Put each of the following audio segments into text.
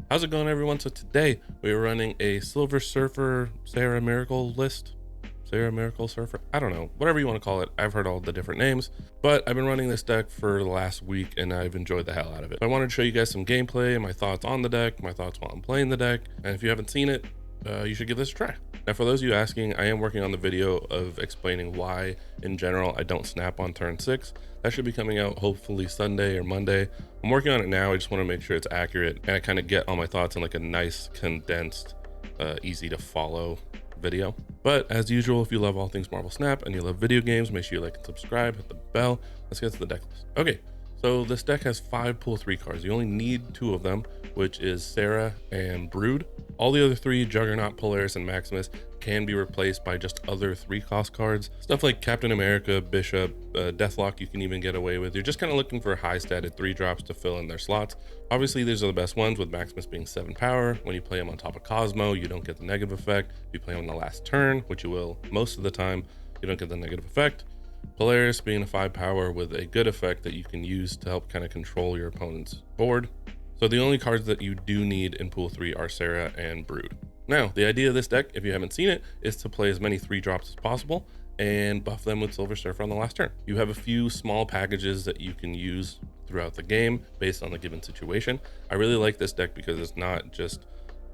How's it going, everyone? So today we're running a Silver Surfer Sera Miracle list. Sera Miracle Surfer, I don't know, whatever you want to call it. I've heard all the different names, but I've been running this deck for the last week and I've enjoyed the hell out of it. I wanted to show you guys some gameplay and my thoughts on the deck, my thoughts while I'm playing the deck. And if you haven't seen it, you should give this a try. Now, for those of you asking, I am working on the video of explaining why in general I don't snap on turn 6. That should be coming out hopefully Sunday or Monday. I'm working on it now. I just want to make sure it's accurate and I kind of get all my thoughts in like a nice condensed, easy to follow video. But as usual, if you love all things Marvel Snap and you love video games, make sure you like and subscribe, hit the bell. Let's get to the deck list. Okay, so this deck has 5 pool 3 cards. You only need 2 of them, which is Sera and Brood. All the other 3, Juggernaut, Polaris, and Maximus, can be replaced by just other 3-cost cards. Stuff like Captain America, Bishop, Deathlock you can even get away with. You're just kind of looking for high-statted 3-drops to fill in their slots. Obviously, these are the best ones, with Maximus being 7 power. When you play him on top of Cosmo, you don't get the negative effect. If you play him on the last turn, which you will most of the time, you don't get the negative effect. Polaris being a 5 power with a good effect that you can use to help kind of control your opponent's board. So the only cards that you do need in pool 3 are Sera and Brood. Now, the idea of this deck, if you haven't seen it, is to play as many 3-drops as possible and buff them with Silver Surfer on the last turn. You have a few small packages that you can use throughout the game based on the given situation. I really like this deck because it's not just,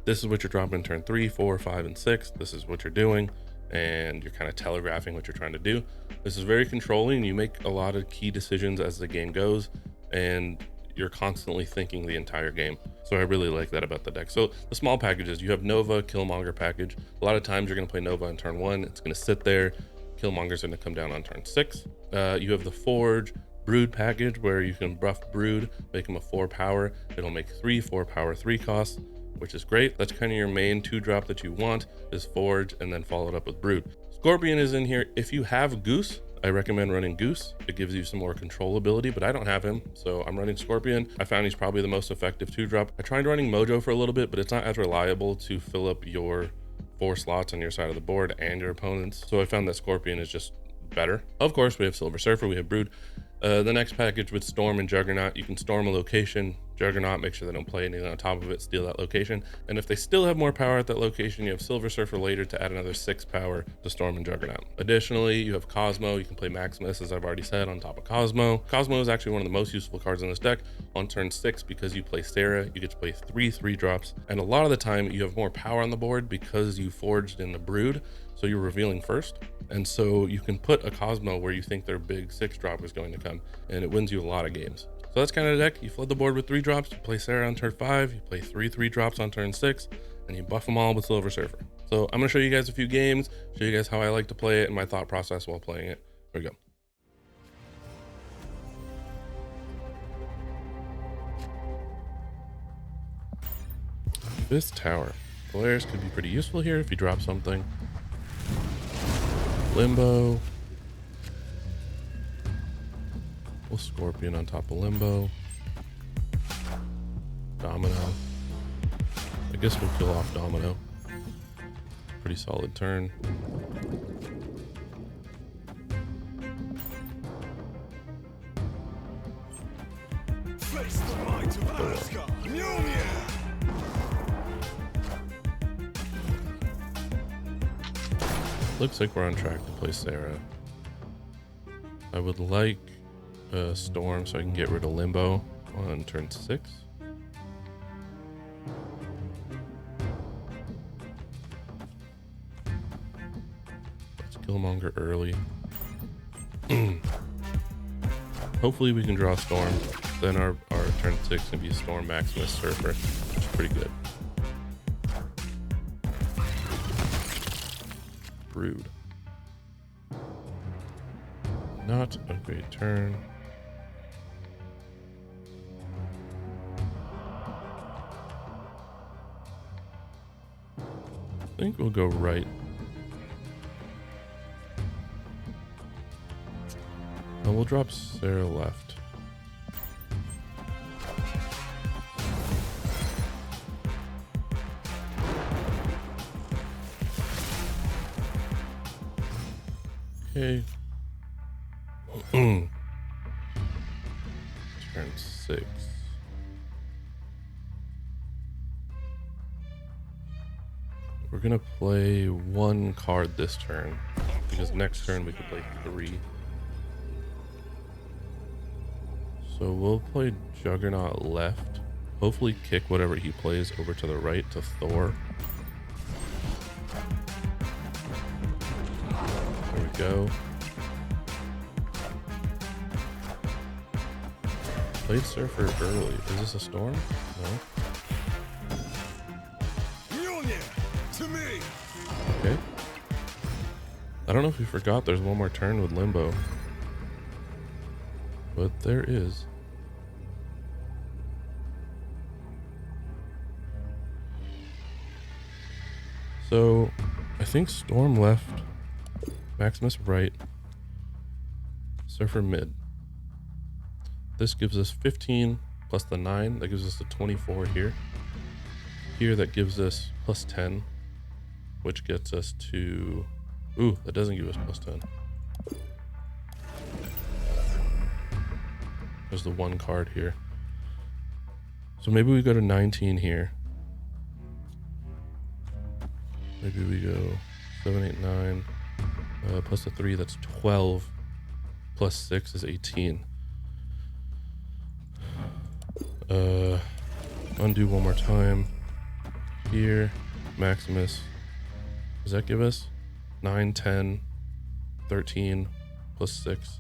this is what you're dropping in turn 3, 4, 5, and 6. This is what you're doing, and you're kind of telegraphing what you're trying to do. This is very controlling. You make a lot of key decisions as the game goes, and you're constantly thinking the entire game. So I really like that about the deck. So the small packages, you have Nova, Killmonger package. A lot of times you're going to play Nova on turn 1. It's going to sit there. Killmonger's going to come down on turn 6. You have the Forge Brood package where you can buff Brood, make him a 4 power. It'll make 3 4 power 3 costs, which is great. That's kind of your main 2-drop that you want, is Forge, and then followed up with Brood. Scorpion is in here. If you have Goose, I recommend running Goose. It gives you some more control ability, but I don't have him, so I'm running Scorpion. I found he's probably the most effective 2-drop. I tried running Mojo for a little bit, but it's not as reliable to fill up your 4 slots on your side of the board and your opponent's. So I found that Scorpion is just better. Of course, we have Silver Surfer, we have Brood. The next package with Storm and Juggernaut, you can storm a location, Juggernaut, make sure they don't play anything on top of it, steal that location. And if they still have more power at that location, you have Silver Surfer later to add another 6 power to Storm and Juggernaut. Additionally, you have Cosmo. You can play Maximus, as I've already said, on top of Cosmo. Cosmo is actually one of the most useful cards in this deck. On turn 6, because you play Sera, you get to play 3 3-drops. And a lot of the time, you have more power on the board because you forged in the Brood, so you're revealing first. And so you can put a Cosmo where you think their big 6-drop is going to come, and it wins you a lot of games. So that's kind of the deck. You flood the board with 3-drops, you play Sera on turn 5, you play 3 3-drops on turn 6, and you buff them all with Silver Surfer. So I'm gonna show you guys a few games, show you guys how I like to play it and my thought process while playing it. Here we go. This tower. Polaris could be pretty useful here if you drop something. Limbo. We'll Scorpion on top of Limbo. Domino. I guess we'll kill off Domino. Pretty solid turn. Face the might of Asgard. Looks like we're on track to play Sera. I would like a Storm so I can get rid of Limbo on turn 6. Let's Killmonger early. Hopefully we can draw Storm. Then our turn 6 can be Storm, Maximus, Surfer, which is pretty good. Brood. Not a great turn. I think we'll go right. And we'll drop Sera left. Okay. Turn 6. We're gonna play one card this turn because next turn we could play 3. So we'll play Juggernaut left. Hopefully kick whatever he plays over to the right to Thor. There we go. Played Surfer early. Is this a storm? No. Mjolnir, to me. Okay. I don't know if we forgot there's one more turn with Limbo. But there is. So, I think Storm left, Maximus right, Surfer mid. This gives us 15 plus the 9. That gives us a 24 here. Here that gives us plus 10, which gets us to... Ooh, that doesn't give us plus 10. There's the one card here. So maybe we go to 19 here. Maybe we go 7, 8, 9. Plus the 3, that's 12. Plus 6 is 18. Undo one more time. Here, Maximus. Does that give us 9, 10, 13, plus 6?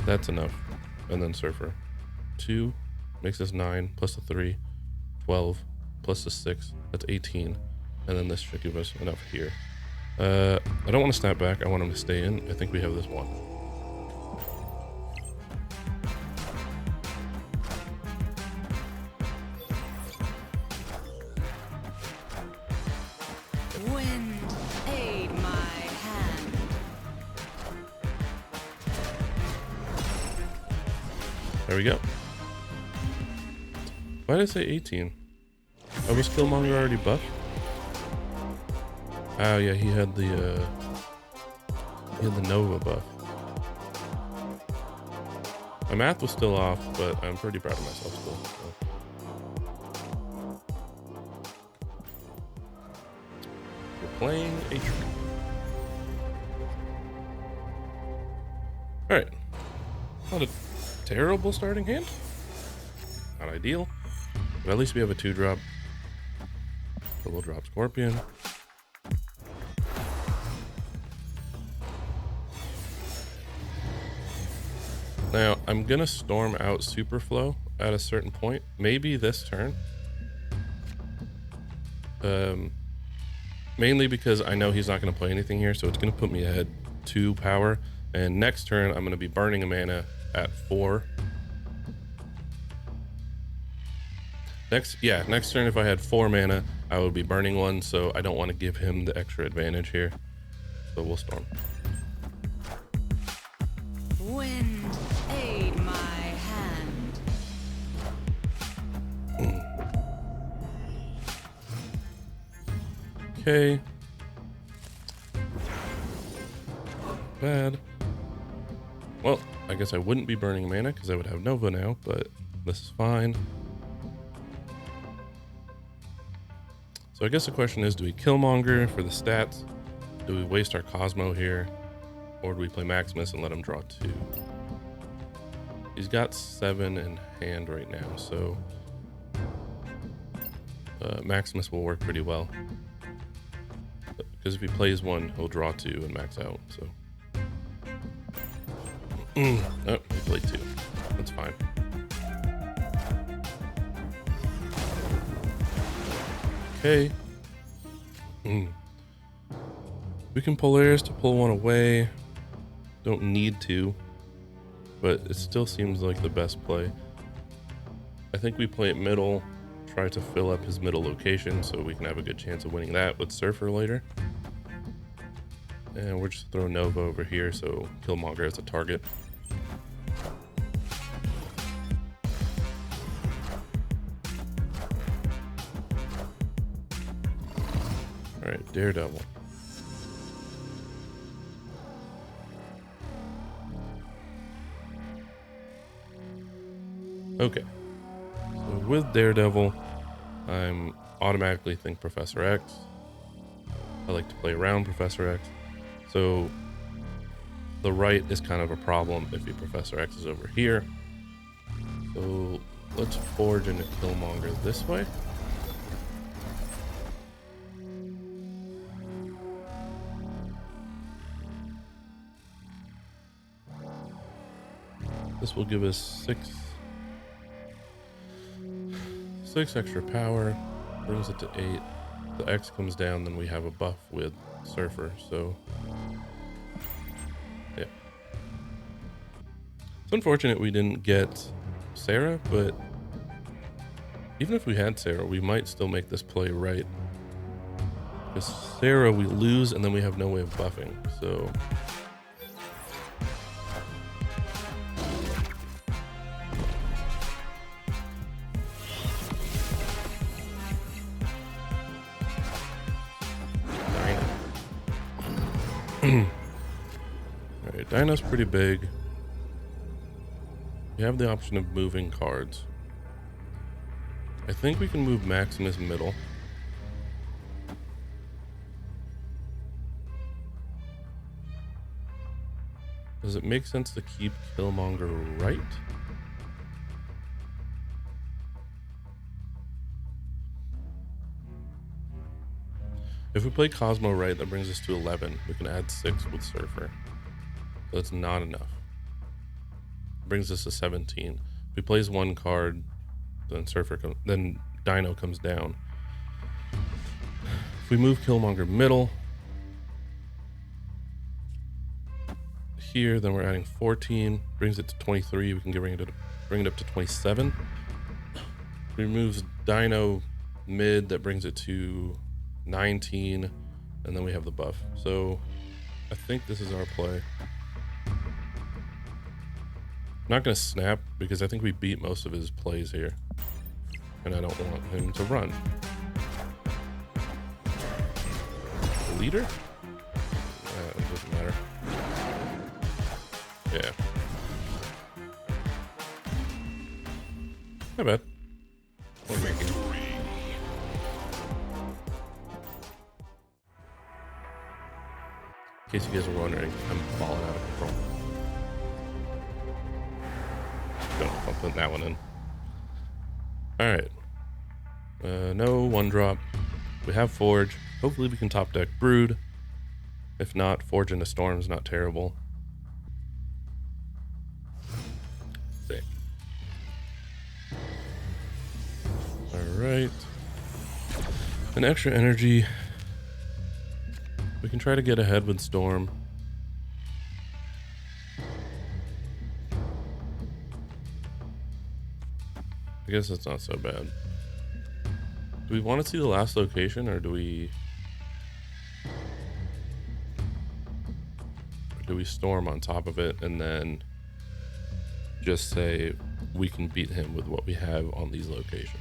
That's enough. And then Surfer. 2 makes us 9, plus the 3, 12, plus the 6. That's 18. And then this should give us enough here. I don't want to snap back. I want him to stay in. I think we have this one. Wind, aid my hand. There we go. Why did I say 18? Oh, was Killmonger already buffed? Oh yeah, he had the Nova buff. My math was still off, but I'm pretty proud of myself still. So. We're playing a tree. Alright. Not a terrible starting hand. Not ideal. But at least we have a 2-drop. So we'll drop Scorpion. Now, I'm gonna storm out Superflow at a certain point. Maybe this turn. Mainly because I know he's not gonna play anything here, so it's gonna put me ahead 2 power. And next turn, I'm gonna be burning a mana at 4. Next turn, if I had 4 mana, I would be burning 1, so I don't want to give him the extra advantage here. So we'll storm. Wind, aid my hand. Okay. Bad. Well, I guess I wouldn't be burning mana because I would have Nova now, but this is fine. So I guess the question is, do we Killmonger for the stats? Do we waste our Cosmo here? Or do we play Maximus and let him draw 2? He's got 7 in hand right now, so Maximus will work pretty well. Because if he plays 1, he'll draw 2 and max out, so. Oh, he played 2. That's fine. Okay. We can Polaris to pull 1 away. Don't need to, but it still seems like the best play. I think we play it middle, try to fill up his middle location so we can have a good chance of winning that with Surfer later. And we're just throwing Nova over here so Killmonger is a target. Alright, Daredevil. Okay. So with Daredevil, I'm automatically think Professor X. I like to play around Professor X. So the right is kind of a problem if your Professor X is over here. So let's forge into Killmonger this way. This will give us six extra power, brings it to 8. The X comes down, then we have a buff with Surfer, so yeah. It's unfortunate we didn't get Sera, but even if we had Sera, we might still make this play right. Because Sera we lose and then we have no way of buffing, so Alright, Dino's pretty big. We have the option of moving cards. I think we can move Maximus middle. Does it make sense to keep Killmonger right? If we play Cosmo right, that brings us to 11. We can add 6 with Surfer. So that's not enough. Brings us to 17. If he plays one card, then then Dino comes down. If we move Killmonger middle here, then we're adding 14, brings it to 23. We can bring it up to 27. Removes Dino mid, that brings it to 19, and then we have the buff. So I think this is our play. I'm not gonna snap because I think we beat most of his plays here, and I don't want him to run. Leader? It doesn't matter. Yeah. Not bad. In case you guys are wondering, I'm falling out of control. Don't know if I'll put that one in. Alright. No one drop. We have Forge. Hopefully we can top deck Brood. If not, Forge into Storm's not terrible. Sick. Alright. An extra energy. We can try to get ahead with Storm. I guess it's not so bad. Do we want to see the last location, or do we Storm on top of it and then just say we can beat him with what we have on these locations?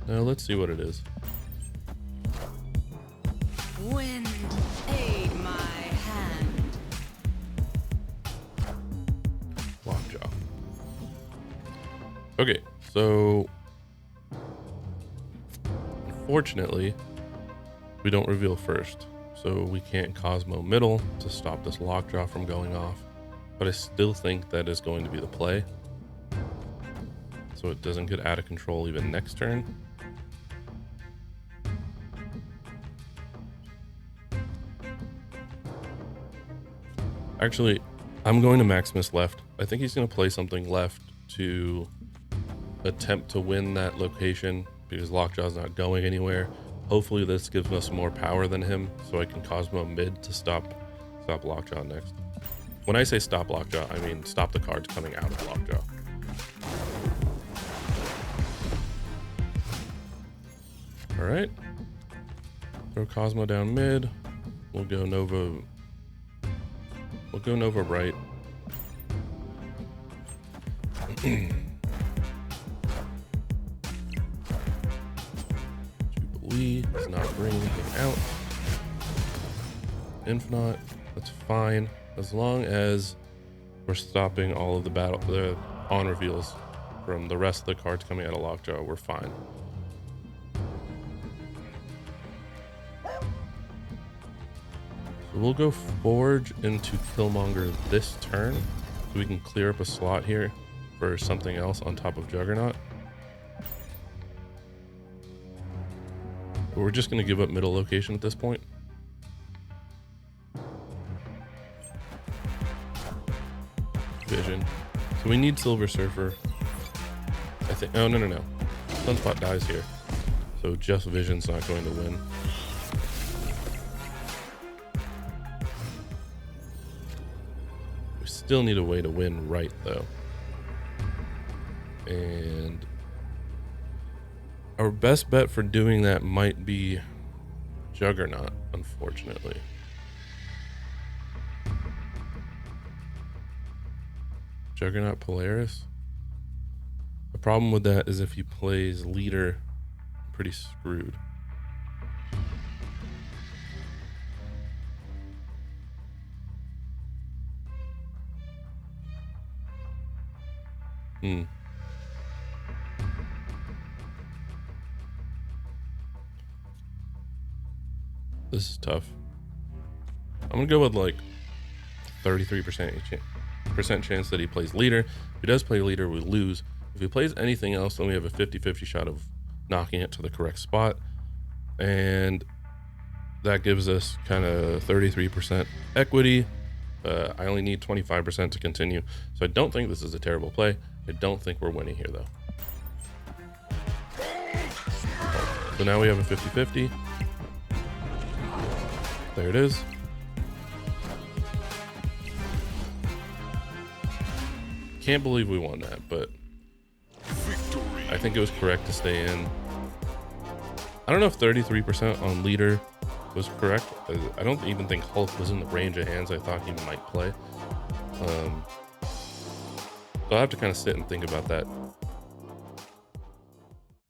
Now let's see what it is. Wind, aid my hand. Lockjaw. Okay, so unfortunately, we don't reveal first, so we can't Cosmo middle to stop this lockjaw from going off. But I still think that is going to be the play, so it doesn't get out of control even next turn. Actually, I'm going to Maximus left. I think he's going to play something left to attempt to win that location because Lockjaw's not going anywhere. Hopefully this gives us more power than him, so I can Cosmo mid to stop Lockjaw next. When I say stop Lockjaw, I mean stop the cards coming out of Lockjaw. All right. Throw Cosmo down mid. We'll go Nova. We'll go Nova right. Jubilee is not bringing anything out. If not, that's fine. As long as We're stopping all of the on reveals from the rest of the cards coming out of Lockjaw. We're fine. So we'll go Forge into Killmonger this turn, so we can clear up a slot here for something else on top of Juggernaut. We're just going to give up middle location at this point. Vision. So we need Silver Surfer. I think. Oh, no. Sunspot dies here. So just Vision's not going to win. We still need a way to win right, though. And our best bet for doing that might be Juggernaut, unfortunately. Juggernaut Polaris. The problem with that is if he plays leader, I'm pretty screwed. This is tough. I'm gonna go with like 33% chance that he plays leader. If he does play leader, we lose. If he plays anything else, then we have a 50-50 shot of knocking it to the correct spot. And that gives us kind of 33% equity. I only need 25% to continue. So I don't think this is a terrible play. I don't think we're winning here though. So now we have a 50-50. There it is. Can't believe we won that, but I think it was correct to stay in. I don't know if 33% on leader was correct. I don't even think Hulk was in the range of hands I thought he might play. So I'll have to kind of sit and think about that.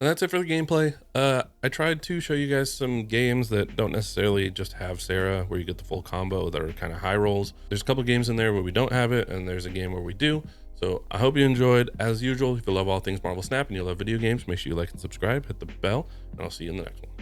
And that's it for the gameplay. I tried to show you guys some games that don't necessarily just have Sera, where you get the full combo, that are kind of high rolls. There's a couple games in there where we don't have it, and there's a game where we do. So I hope you enjoyed. As usual, if you love all things Marvel Snap and you love video games, make sure you like and subscribe, hit the bell, and I'll see you in the next one.